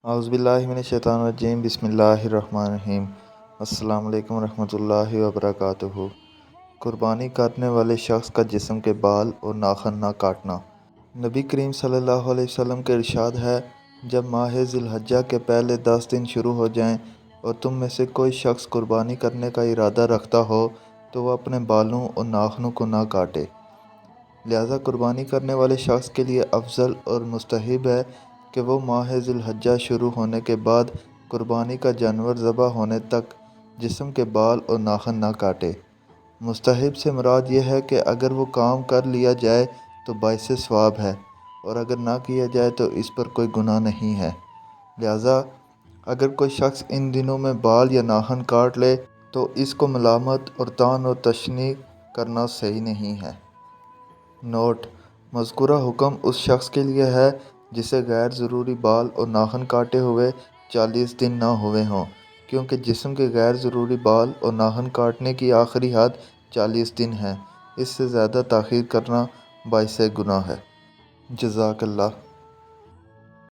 اعوذ باللہ من الشیطان الرجیم بسم اللہ الرحمن الرحیم السلام علیکم ورحمۃ اللہ وبرکاتہ۔ قربانی کرنے والے شخص کا جسم کے بال اور ناخن نہ کاٹنا۔ نبی کریم صلی اللہ علیہ وسلم کے ارشاد ہے، جب ماہ ذی الحجہ کے پہلے 10 دن شروع ہو جائیں اور تم میں سے کوئی شخص قربانی کرنے کا ارادہ رکھتا ہو تو وہ اپنے بالوں اور ناخنوں کو نہ کاٹے۔ لہذا قربانی کرنے والے شخص کے لیے افضل اور مستحب ہے کہ وہ ماہ ذی الحجہ شروع ہونے کے بعد قربانی کا جانور ذبح ہونے تک جسم کے بال اور ناخن نہ کاٹے۔ مستحب سے مراد یہ ہے کہ اگر وہ کام کر لیا جائے تو باعث ثواب ہے، اور اگر نہ کیا جائے تو اس پر کوئی گناہ نہیں ہے۔ لہذا اگر کوئی شخص ان دنوں میں بال یا ناخن کاٹ لے تو اس کو ملامت اور طعن و تشنیع کرنا صحیح نہیں ہے۔ نوٹ: مذکورہ حکم اس شخص کے لیے ہے جسے غیر ضروری بال اور ناخن کاٹے ہوئے 40 دن نہ ہوئے ہوں، کیونکہ جسم کے غیر ضروری بال اور ناخن کاٹنے کی آخری حد 40 دن ہے۔ اس سے زیادہ تاخیر کرنا باعث گناہ ہے۔ جزاک اللہ۔